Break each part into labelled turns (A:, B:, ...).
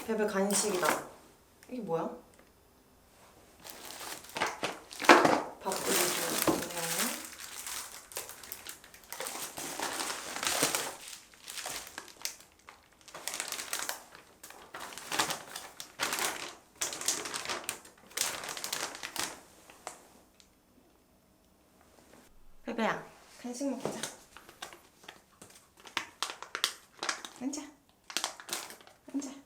A: 베베 간식이다. 이게 뭐야? 밥들이 좀 있네요. 베베야, 간식 먹자. 앉아. 앉아.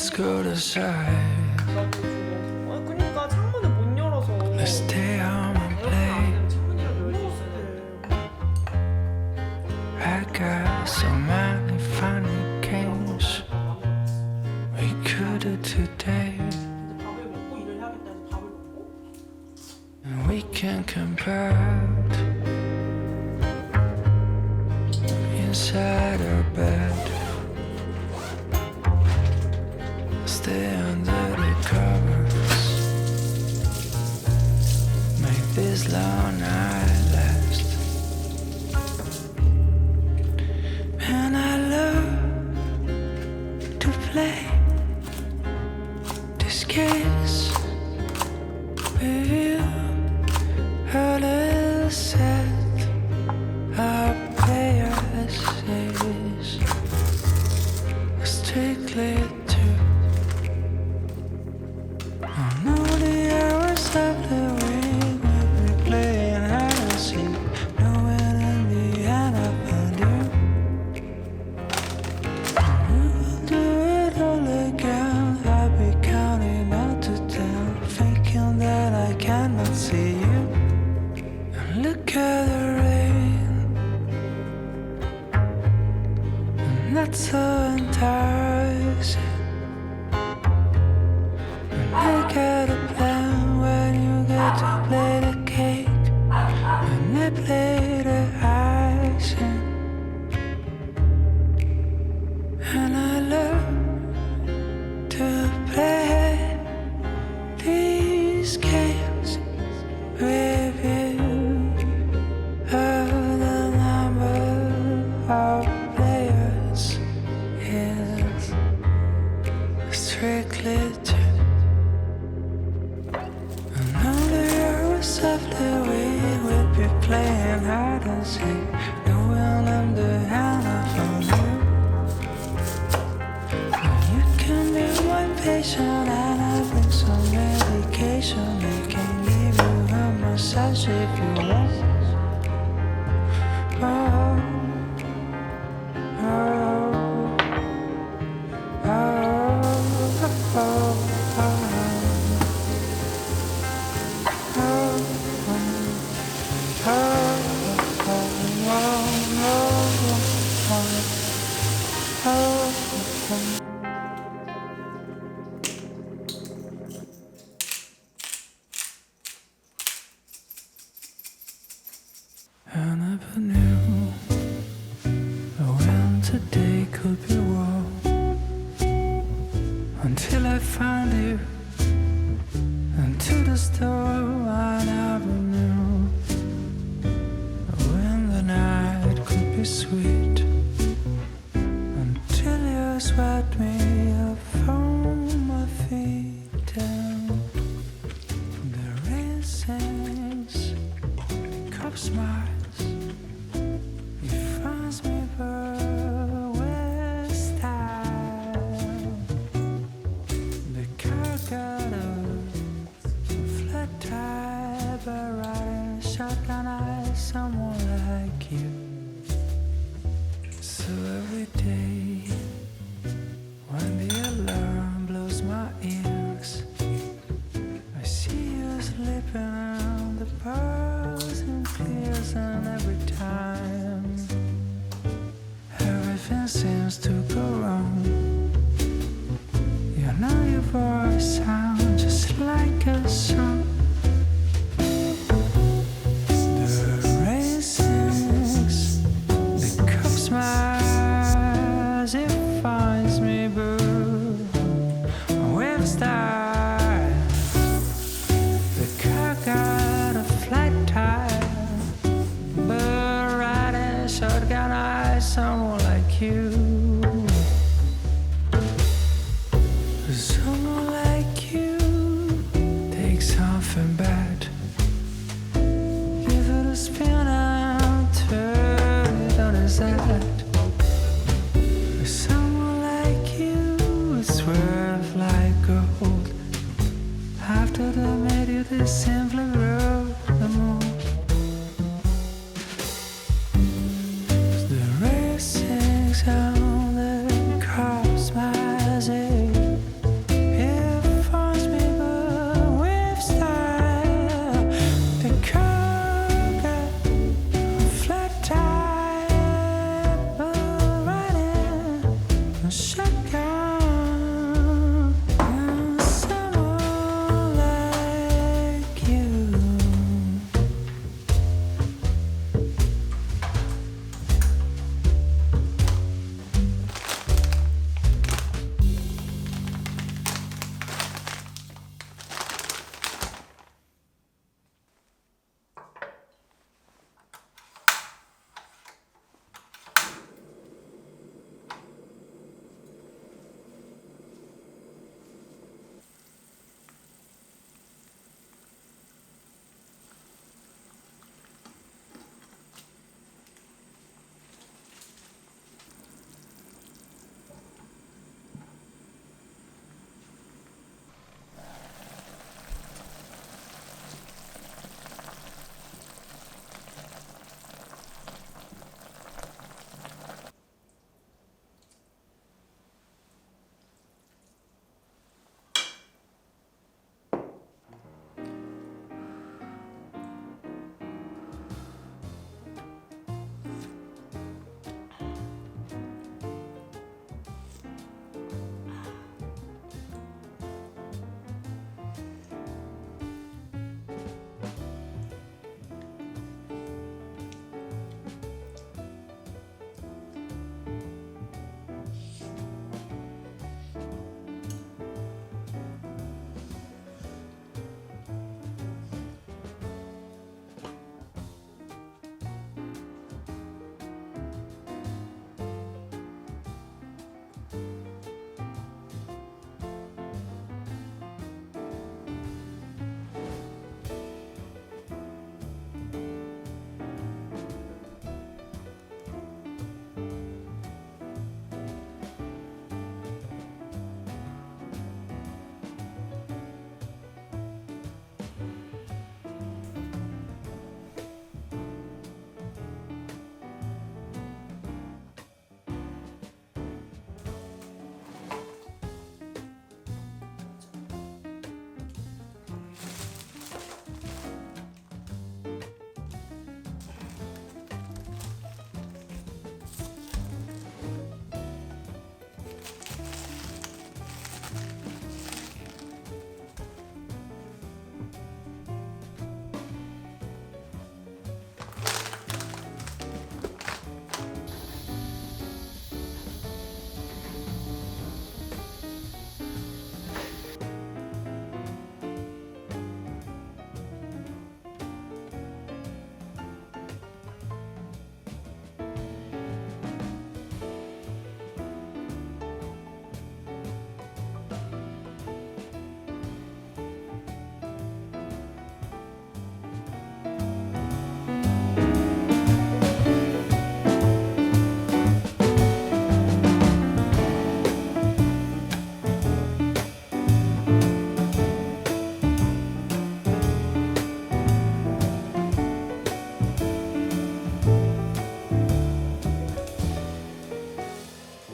B: let's go to side.
C: 나도 좀 너무 그러니까 창문을 못 열어서
B: Let's stay home and
C: 에어컨 안
B: play.
C: 되면 창문이라도 열수 있어야 돼.
B: I got so many funny games we could do today,
C: 이제 밥을 먹고 일을 해야겠다 해서 밥을 먹고
B: and we can convert inside our bed. Stay under the covers, make this long night last. And I love to play this games with you. A little set our players is strictly true. I know the hours of the week we'll be playing hide and seek, knowing in the end I found you. We'll do it all again. I'll be counting out to 10, thinking that I cannot see you. And look at the rain, and that's so enticing. I got a plan when you get to play the cake, and I play the icing. And I love to play these games with you. The number of players is strictly true. Another hours after we'll be playing hide and seek, knowing I'm the hand I found you. You can be my patient and I bring some medication. I can give you a massage if you want. Oh, oh, oh, oh, I never knew when today could be wrong until I found you. And to the store I never knew when the night could be sweet until you swept me up from my feet down. The rain sings, the cup smiles. He finds me with style. The car got a flat tire, but riding shotgun eyes someone like you. So every day when the alarm blows my ears, I see you slipping on the pearls and clears, and every time everything seems to go wrong. You know your voice sounds just like a song. The rain sings, the cup smiles, it finds me blue with style. The car got a flat tire, but riding shotgun eyes someone like you. Someone like you, take something bad, give it a spin and turn it on its head.